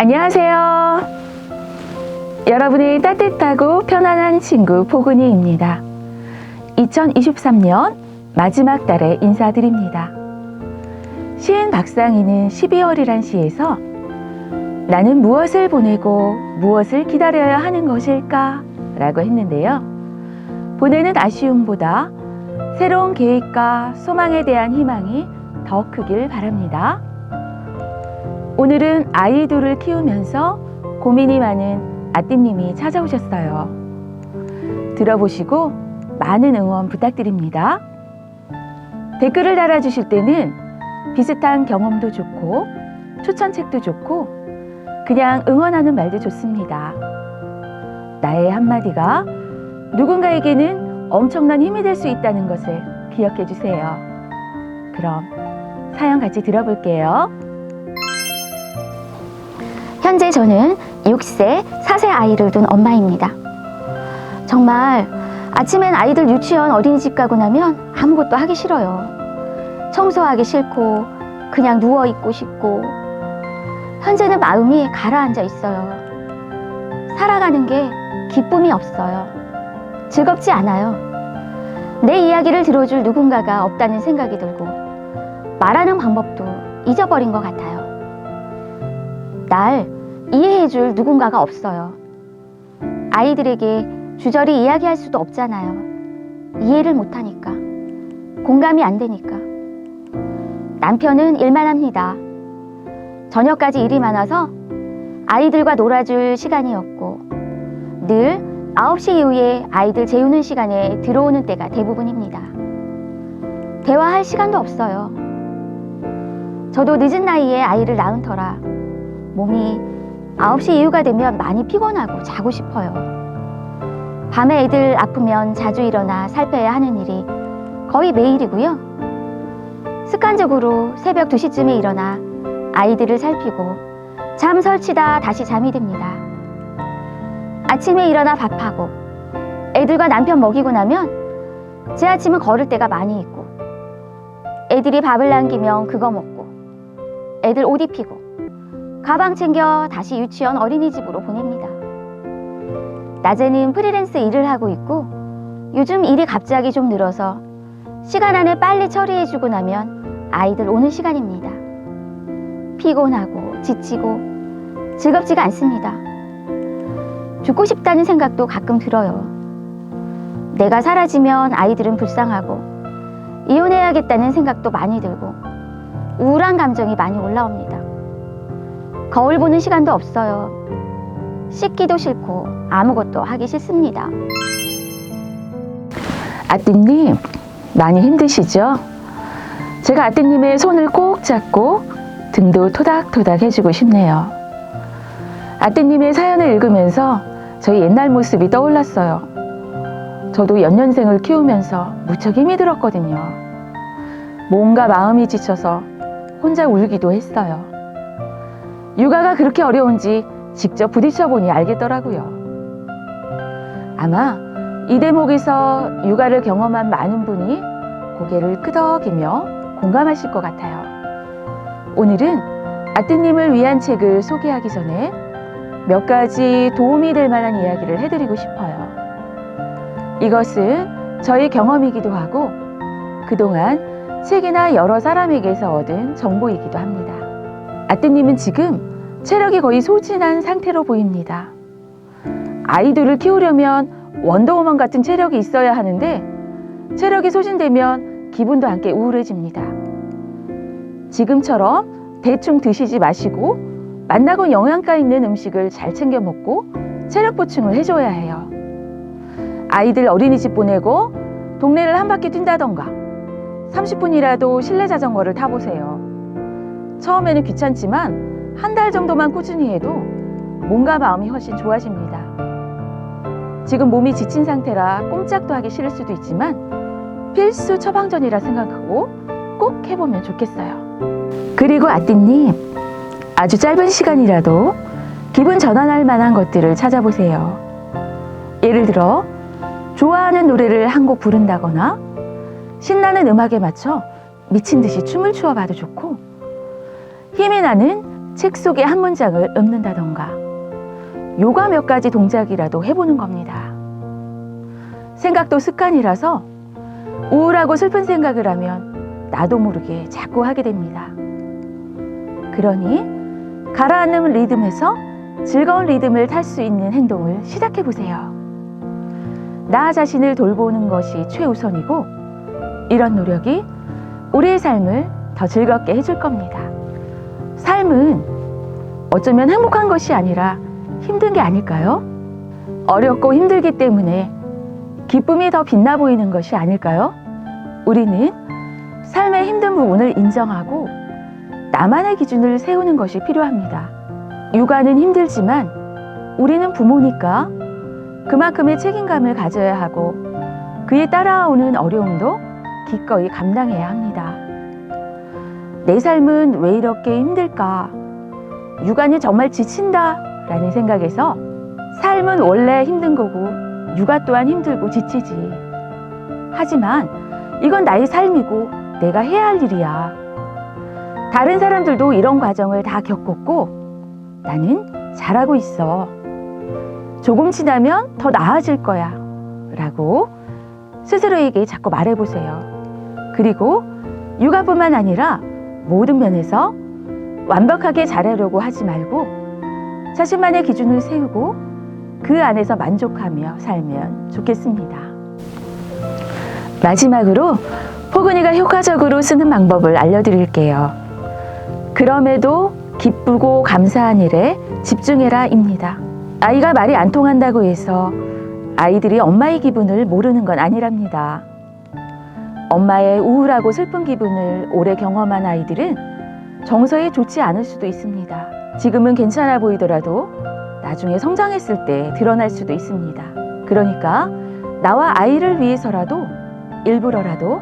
안녕하세요. 여러분의 따뜻하고 편안한 친구 포근이입니다. 2023년 마지막 달에 인사드립니다. 시인 박상희는 12월이란 시에서 나는 무엇을 보내고 무엇을 기다려야 하는 것일까? 라고 했는데요. 보내는 아쉬움보다 새로운 계획과 소망에 대한 희망이 더 크길 바랍니다. 오늘은 아이 둘을 키우면서 고민이 많은 아띠님이 찾아오셨어요. 들어보시고 많은 응원 부탁드립니다. 댓글을 달아주실 때는 비슷한 경험도 좋고 추천책도 좋고 그냥 응원하는 말도 좋습니다. 나의 한마디가 누군가에게는 엄청난 힘이 될 수 있다는 것을 기억해 주세요. 그럼 사연 같이 들어볼게요. 현재 저는 6세, 4세 아이를 둔 엄마입니다. 정말 아침엔 아이들 유치원 어린이집 가고 나면 아무것도 하기 싫어요. 청소하기 싫고 그냥 누워있고 싶고 현재는 마음이 가라앉아 있어요. 살아가는 게 기쁨이 없어요. 즐겁지 않아요. 내 이야기를 들어줄 누군가가 없다는 생각이 들고 말하는 방법도 잊어버린 것 같아요. 날 이해해줄 누군가가 없어요. 아이들에게 주저리 이야기할 수도 없잖아요. 이해를 못하니까. 공감이 안 되니까. 남편은 일만 합니다. 저녁까지 일이 많아서 아이들과 놀아줄 시간이 없고 늘 9시 이후에 아이들 재우는 시간에 들어오는 때가 대부분입니다. 대화할 시간도 없어요. 저도 늦은 나이에 아이를 낳은 터라 몸이 9시 이후가 되면 많이 피곤하고 자고 싶어요. 밤에 애들 아프면 자주 일어나 살펴야 하는 일이 거의 매일이고요. 습관적으로 새벽 2시쯤에 일어나 아이들을 살피고 잠 설치다 다시 잠이 듭니다. 아침에 일어나 밥하고 애들과 남편 먹이고 나면 제 아침은 걸을 때가 많이 있고 애들이 밥을 남기면 그거 먹고 애들 옷 입히고 가방 챙겨 다시 유치원 어린이집으로 보냅니다. 낮에는 프리랜서 일을 하고 있고 요즘 일이 갑자기 좀 늘어서 시간 안에 빨리 처리해주고 나면 아이들 오는 시간입니다. 피곤하고 지치고 즐겁지가 않습니다. 죽고 싶다는 생각도 가끔 들어요. 내가 사라지면 아이들은 불쌍하고 이혼해야겠다는 생각도 많이 들고 우울한 감정이 많이 올라옵니다. 거울 보는 시간도 없어요. 씻기도 싫고 아무것도 하기 싫습니다. 아띠님 많이 힘드시죠? 제가 아띠님의 손을 꼭 잡고 등도 토닥토닥 해주고 싶네요. 아띠님의 사연을 읽으면서 저희 옛날 모습이 떠올랐어요. 저도 연년생을 키우면서 무척 힘이 들었거든요. 몸과 마음이 지쳐서 혼자 울기도 했어요. 육아가 그렇게 어려운지 직접 부딪혀보니 알겠더라고요. 아마 이 대목에서 육아를 경험한 많은 분이 고개를 끄덕이며 공감하실 것 같아요. 오늘은 아띠님을 위한 책을 소개하기 전에 몇 가지 도움이 될 만한 이야기를 해드리고 싶어요. 이것은 저희 경험이기도 하고 그동안 책이나 여러 사람에게서 얻은 정보이기도 합니다. 아띠님은 지금 체력이 거의 소진한 상태로 보입니다. 아이들을 키우려면 원더우먼 같은 체력이 있어야 하는데 체력이 소진되면 기분도 함께 우울해집니다. 지금처럼 대충 드시지 마시고 맛나고 영양가 있는 음식을 잘 챙겨 먹고 체력 보충을 해줘야 해요. 아이들 어린이집 보내고 동네를 한 바퀴 뛴다던가 30분이라도 실내 자전거를 타보세요. 처음에는 귀찮지만 한 달 정도만 꾸준히 해도 몸과 마음이 훨씬 좋아집니다. 지금 몸이 지친 상태라 꼼짝도 하기 싫을 수도 있지만 필수 처방전이라 생각하고 꼭 해보면 좋겠어요. 그리고 아띠님, 아주 짧은 시간이라도 기분 전환할 만한 것들을 찾아보세요. 예를 들어 좋아하는 노래를 한 곡 부른다거나 신나는 음악에 맞춰 미친 듯이 춤을 추어봐도 좋고 힘이 나는 책 속의 한 문장을 읊는다던가 요가 몇 가지 동작이라도 해보는 겁니다. 생각도 습관이라서 우울하고 슬픈 생각을 하면 나도 모르게 자꾸 하게 됩니다. 그러니 가라앉는 리듬에서 즐거운 리듬을 탈 수 있는 행동을 시작해 보세요. 나 자신을 돌보는 것이 최우선이고 이런 노력이 우리의 삶을 더 즐겁게 해줄 겁니다. 삶은 어쩌면 행복한 것이 아니라 힘든 게 아닐까요? 어렵고 힘들기 때문에 기쁨이 더 빛나 보이는 것이 아닐까요? 우리는 삶의 힘든 부분을 인정하고 나만의 기준을 세우는 것이 필요합니다. 육아는 힘들지만 우리는 부모니까 그만큼의 책임감을 가져야 하고 그에 따라오는 어려움도 기꺼이 감당해야 합니다. 내 삶은 왜 이렇게 힘들까? 육아는 정말 지친다 라는 생각에서 삶은 원래 힘든 거고 육아 또한 힘들고 지치지. 하지만 이건 나의 삶이고 내가 해야 할 일이야. 다른 사람들도 이런 과정을 다 겪었고 나는 잘하고 있어. 조금 지나면 더 나아질 거야 라고 스스로에게 자꾸 말해보세요. 그리고 육아뿐만 아니라 모든 면에서 완벽하게 잘하려고 하지 말고 자신만의 기준을 세우고 그 안에서 만족하며 살면 좋겠습니다. 마지막으로 포근이가 효과적으로 쓰는 방법을 알려드릴게요. 그럼에도 기쁘고 감사한 일에 집중해라 입니다. 아이가 말이 안 통한다고 해서 아이들이 엄마의 기분을 모르는 건 아니랍니다. 엄마의 우울하고 슬픈 기분을 오래 경험한 아이들은 정서에 좋지 않을 수도 있습니다. 지금은 괜찮아 보이더라도 나중에 성장했을 때 드러날 수도 있습니다. 그러니까 나와 아이를 위해서라도 일부러라도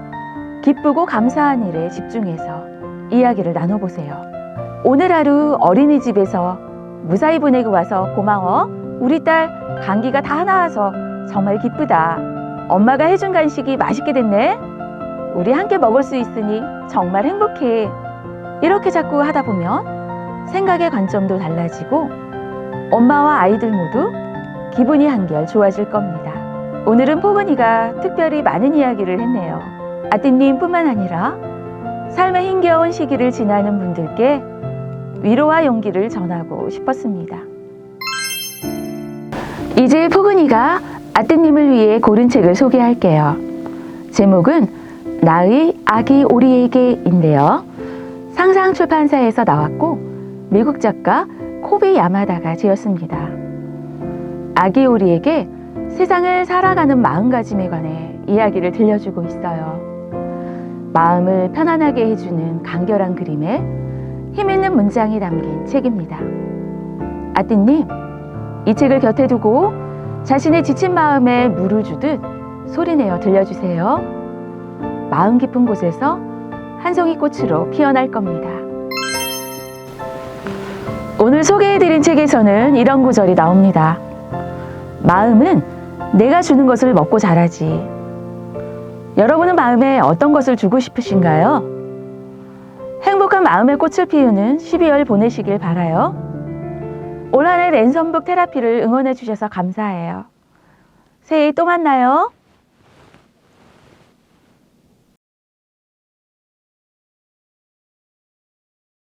기쁘고 감사한 일에 집중해서 이야기를 나눠보세요. 오늘 하루 어린이집에서 무사히 보내고 와서 고마워. 우리 딸 감기가 다 나아서 정말 기쁘다. 엄마가 해준 간식이 맛있게 됐네. 우리 함께 먹을 수 있으니 정말 행복해. 이렇게 자꾸 하다 보면 생각의 관점도 달라지고 엄마와 아이들 모두 기분이 한결 좋아질 겁니다. 오늘은 포근이가 특별히 많은 이야기를 했네요. 아띠님 뿐만 아니라 삶의 힘겨운 시기를 지나는 분들께 위로와 용기를 전하고 싶었습니다. 이제 포근이가 아뜨님을 위해 고른 책을 소개할게요. 제목은 나의 아기 오리에게인데요. 상상출판사에서 나왔고 미국 작가 코비 야마다가 지었습니다. 아기 오리에게 세상을 살아가는 마음가짐에 관해 이야기를 들려주고 있어요. 마음을 편안하게 해주는 간결한 그림에 힘있는 문장이 담긴 책입니다. 아띠님, 이 책을 곁에 두고 자신의 지친 마음에 물을 주듯 소리내어 들려주세요. 마음 깊은 곳에서 한 송이 꽃으로 피어날 겁니다. 오늘 소개해드린 책에서는 이런 구절이 나옵니다. 마음은 내가 주는 것을 먹고 자라지. 여러분은 마음에 어떤 것을 주고 싶으신가요? 행복한 마음의 꽃을 피우는 12월 보내시길 바라요. 올 한 해 랜선북 테라피를 응원해 주셔서 감사해요. 새해 또 만나요.